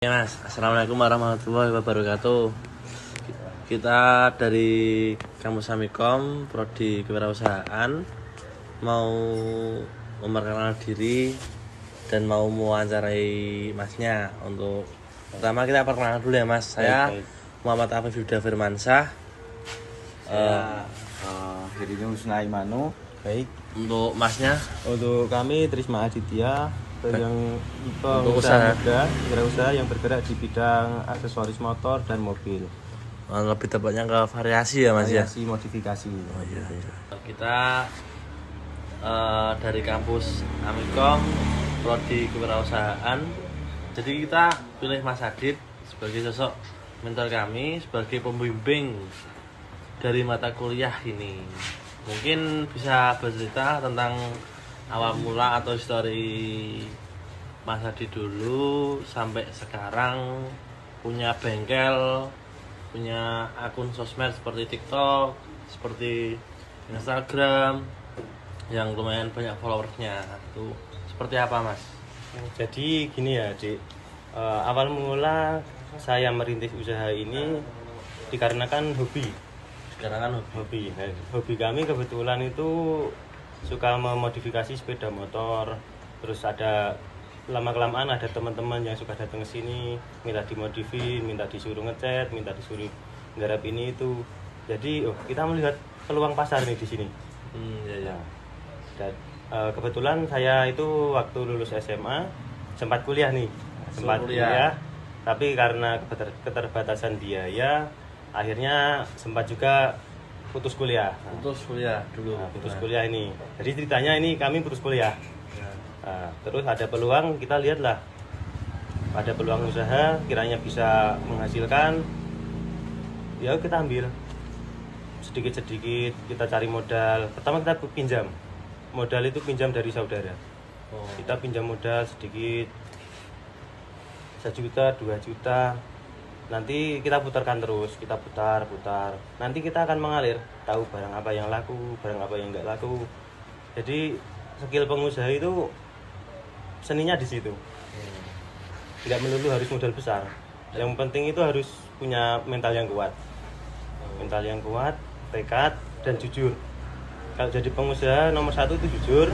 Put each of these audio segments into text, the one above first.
Mas, assalamualaikum warahmatullahi wabarakatuh. Kita dari kampus Amikom, prodi kewirausahaan, mau memperkenalkan diri dan mau mewawancarai masnya. Untuk pertama kita perkenalan dulu ya mas. Saya Muhammad Afif Yuda Firmansyah. Saya Heridium Sunaimanu. Baik. Untuk masnya? Untuk kami Trisma Aditya yang untuk usaha muda, wirausaha yang bergerak di bidang aksesoris motor dan mobil. Lebih tepatnya ke variasi ya mas ya. Variasi modifikasi. Oh iya. Kita dari kampus Amikom, prodi kewirausahaan. Jadi kita pilih Mas Adit sebagai sosok mentor kami, sebagai pembimbing dari mata kuliah ini. Mungkin bisa bercerita tentang awal mula atau histori Mas Adit dulu sampai sekarang, punya bengkel, punya akun sosmed seperti TikTok, seperti Instagram yang lumayan banyak followersnya. Itu seperti apa mas? Jadi gini ya Dik, awal mula saya merintis usaha ini dikarenakan hobi. Nah, hobi kami kebetulan itu suka memodifikasi sepeda motor. Terus ada lama-kelamaan ada teman-teman yang suka datang ke sini minta dimodifin, minta disuruh ngecat, minta disuruh nggarap ini itu. Jadi kita melihat peluang pasar nih di sini. Iya. Dan kebetulan saya itu waktu lulus SMA sempat kuliah nih, kuliah. Tapi karena keterbatasan biaya, akhirnya sempat juga putus kuliah dulu. Putus kuliah ini. Jadi ceritanya ini kami putus kuliah. Nah, terus ada peluang, kita lihatlah. Ada peluang usaha, kiranya bisa menghasilkan. Ya kita ambil. Sedikit-sedikit kita cari modal. Pertama kita pinjam. Modal itu pinjam dari saudara. Kita pinjam modal sedikit. 1 juta, 2 juta. Nanti kita putarkan terus, kita putar. Nanti kita akan mengalir, tahu barang apa yang laku, barang apa yang enggak laku. Jadi skill pengusaha itu seninya di situ. Tidak melulu harus modal besar. Yang penting itu harus punya mental yang kuat. Mental yang kuat, tekad dan jujur. Kalau jadi pengusaha nomor 1 itu jujur,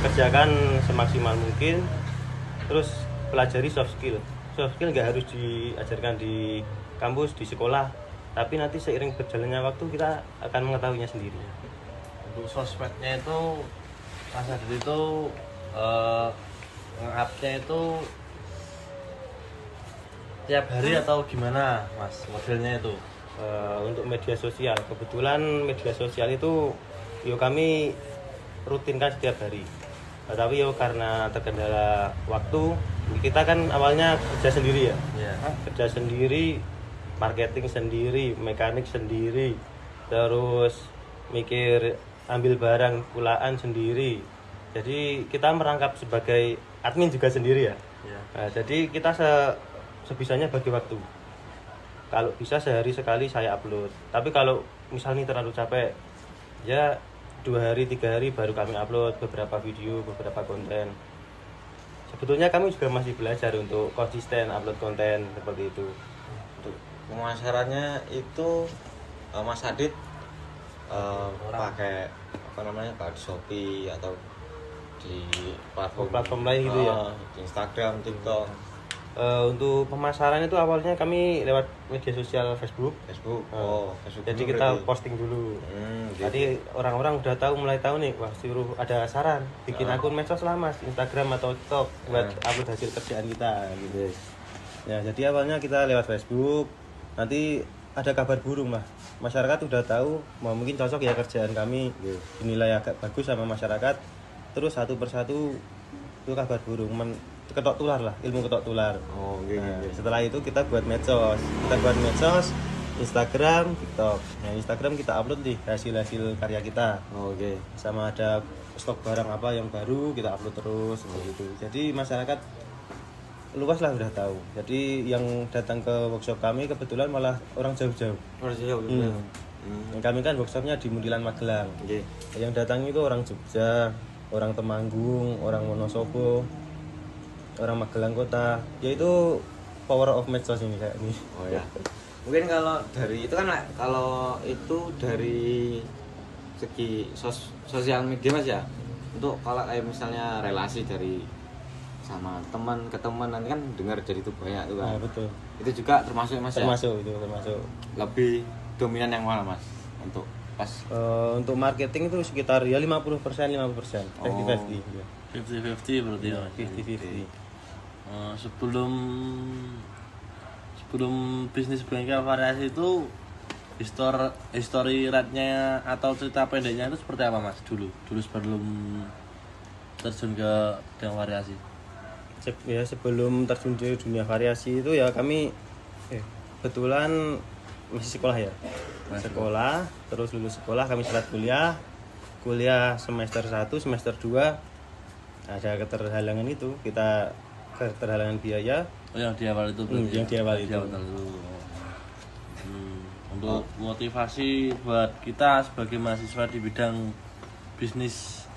kerjakan semaksimal mungkin, terus pelajari soft skill. Soft skill nggak harus diajarkan di kampus, di sekolah, tapi nanti seiring berjalannya waktu kita akan mengetahuinya sendiri. Untuk sosmednya itu Mas Adit itu nge-upnya itu tiap hari atau gimana mas modelnya itu? Untuk media sosial, kebetulan media sosial itu kami rutinkan setiap hari. Tapi karena terkendala waktu, kita kan awalnya kerja sendiri ya. Kerja sendiri, marketing sendiri, mekanik sendiri, terus mikir ambil barang pulaan sendiri. Jadi kita merangkap sebagai admin juga sendiri ya. Nah, jadi kita sebisanya bagi waktu. Kalau bisa sehari sekali saya upload. Tapi kalau misalnya terlalu capek, ya 2 hari 3 hari baru kami upload beberapa video, beberapa konten. Sebetulnya kami juga masih belajar untuk konsisten upload konten seperti itu. Untuk pemasarannya itu Mas Adit pakai di Shopee atau di platform lain gitu ya, di Instagram, TikTok. Untuk pemasaran itu awalnya kami lewat media sosial Facebook. Facebook Jadi kita posting dulu. Jadi orang-orang udah mulai tahu nih, wah suruh ada saran bikin akun medsos lah mas, Instagram atau TikTok buat upload hasil kerjaan kita gitu. Ya jadi awalnya kita lewat Facebook. Nanti ada kabar burung lah, masyarakat udah tahu mungkin cocok ya kerjaan kami, dinilai agak bagus sama masyarakat. Terus satu persatu itu kabar burung ketok tular lah, ilmu ketok tular. Setelah itu kita buat medsos, Instagram, TikTok. Nah Instagram kita upload nih hasil karya kita. Sama ada stok barang apa yang baru kita upload terus begitu. Jadi masyarakat luas lah udah tahu. Jadi yang datang ke workshop kami kebetulan malah orang jauh-jauh. Kami kan workshopnya di Mundilan Magelang. Yang datang itu orang Jogja, orang Temanggung, orang Wonosobo, orang Magelang kota. Yaitu power of medsos ini kayak ini. Oh ya. Mungkin kalau dari itu kan kalau itu dari segi sosial media Mas ya. Untuk kalau kayak misalnya relasi dari sama teman ke teman nanti kan dengar dari itu banyak tuh kan. Nah, betul. Itu juga termasuk Mas ya. Termasuk. Lebih dominan yang mana Mas untuk pas Untuk marketing itu sekitar ya 50%, 50%. 50-50. Ya. 50-50 berarti ya. 50-50. Sebelum bisnis bengkel variasi itu history rate-nya atau cerita pendeknya itu seperti apa Mas dulu sebelum terjun ke bidang variasi? Sebelum terjun ke dunia variasi itu ya kami kebetulan masih sekolah ya. Sekolah, terus lulus sekolah kami start kuliah semester 1, semester 2 ada keterhalangan itu, kita keterhalangan biaya. Oh yang di awal itu berarti yang di awal itu. Untuk motivasi buat kita sebagai mahasiswa di bidang bisnis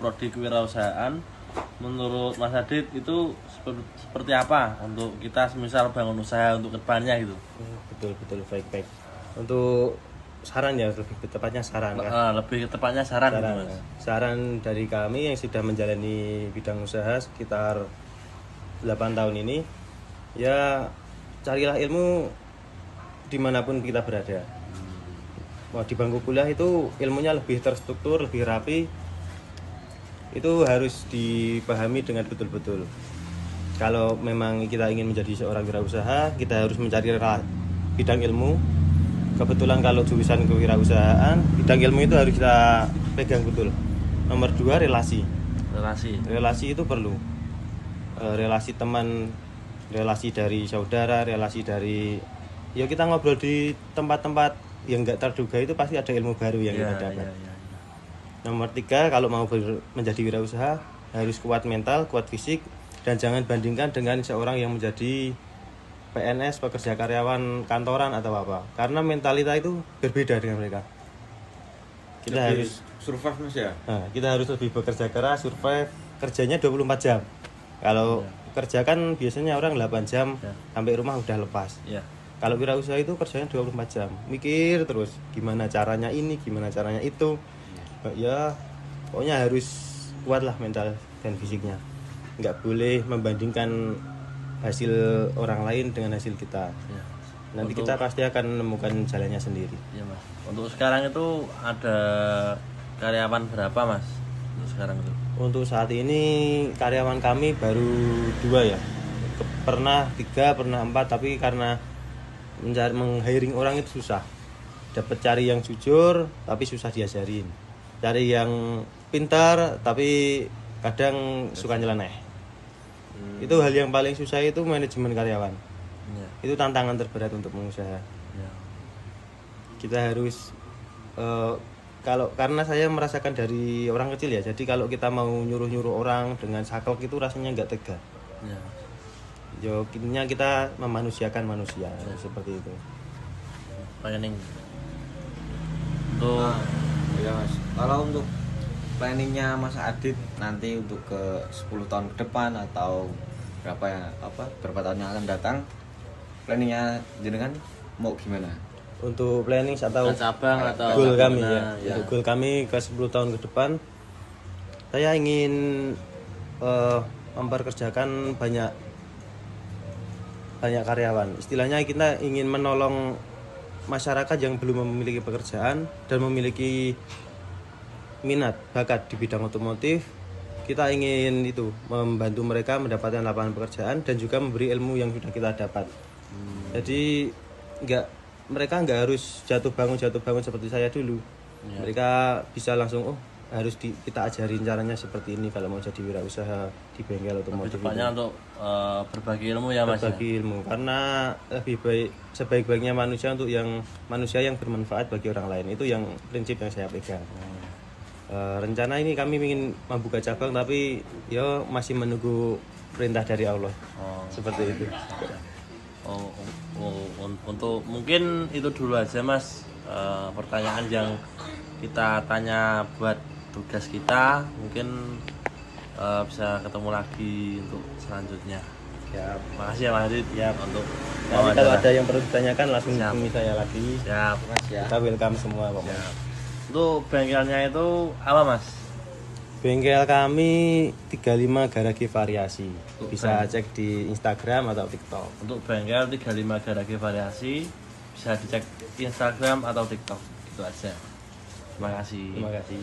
prodi kewirausahaan, menurut Mas Adit itu seperti apa untuk kita semisal bangun usaha untuk kedepannya gitu? Betul baik. Untuk saran ya, lebih tepatnya saran kan? Lebih tepatnya saran gitu, Mas. Saran dari kami yang sudah menjalani bidang usaha sekitar 8 tahun ini, ya carilah ilmu dimanapun kita berada. Di bangku kuliah itu ilmunya lebih terstruktur, lebih rapi. Itu harus dipahami dengan betul-betul. Kalau memang kita ingin menjadi seorang wirausaha, kita harus mencari bidang ilmu. Kebetulan kalau jurusan kewirausahaan, bidang ilmu itu harus kita pegang betul. Nomor 2, relasi itu perlu. Relasi teman, relasi dari saudara, relasi dari ya kita ngobrol di tempat-tempat yang nggak terduga itu pasti ada ilmu baru yang kita dapat. Nomor 3, kalau mau menjadi wirausaha harus kuat mental, kuat fisik, dan jangan bandingkan dengan seorang yang menjadi PNS, pekerja karyawan kantoran atau apa, karena mentalita itu berbeda dengan mereka. Kita harus survive Mas ya. Kita harus lebih bekerja keras, survive, kerjanya 24 jam. Kalau kerja kan biasanya orang 8 jam sampai rumah udah lepas. Kalau wirausaha itu kerjanya 24 jam, mikir terus gimana caranya ini, gimana caranya itu. Ya pokoknya harus kuat lah mental dan fisiknya. Nggak boleh membandingkan hasil orang lain dengan hasil kita. Nanti kita pasti akan menemukan jalannya sendiri. Iya Mas. Untuk sekarang itu ada karyawan berapa Mas? Untuk sekarang itu? Untuk saat ini karyawan kami baru 2 ya. Pernah 3, pernah 4, tapi karena meng-hiring orang itu susah. Dapat cari yang jujur tapi susah diajarin. Cari yang pintar tapi kadang suka nyeleneh. Itu hal yang paling susah, itu manajemen karyawan. Itu tantangan terberat untuk pengusaha. Kita harus karena saya merasakan dari orang kecil ya, jadi kalau kita mau nyuruh orang dengan saklek itu rasanya nggak tega. Intinya kita memanusiakan manusia seperti itu. Planning. Untuk Ya Mas, kalau untuk planningnya Mas Adit nanti untuk ke 10 tahun ke depan atau berapa tahun yang akan datang, planningnya jenengan mau gimana? Untuk planning atau cabang atau goal kami ya. Untuk goal kami ke 10 tahun ke depan, saya ingin memperkerjakan banyak karyawan. Istilahnya kita ingin menolong masyarakat yang belum memiliki pekerjaan dan memiliki minat, bakat di bidang otomotif. Kita ingin itu membantu mereka mendapatkan lapangan pekerjaan dan juga memberi ilmu yang sudah kita dapat. Jadi mereka nggak harus jatuh bangun seperti saya dulu. Mereka bisa langsung harus kita ajarin caranya seperti ini kalau mau jadi wirausaha di bengkel otomotif. Tepatnya untuk berbagi ilmu ya Mas. Berbagi ilmu, karena lebih baik sebaik-baiknya manusia untuk manusia yang bermanfaat bagi orang lain. Itu yang prinsip yang saya pegang. Rencana ini kami ingin membuka cabang, tapi ya masih menunggu perintah dari Allah. Seperti itu. Untuk mungkin itu dulu aja Mas, pertanyaan yang kita tanya buat tugas kita. Mungkin bisa ketemu lagi untuk selanjutnya. Siap. Makasih ya Mas Adit Siap. untuk Nanti kalau ada yang perlu ditanyakan langsung Siap. hubungi saya lagi. Siap. Mas ya. Kita welcome semua pokoknya. Siap. Untuk bengkelnya itu apa Mas? Bengkel kami 35 Garage Variasi. Bisa Baik. cek di Instagram atau TikTok. Untuk bengkel 35 Garage Variasi bisa dicek Instagram atau TikTok. Itu aja. Terima kasih. Terima kasih.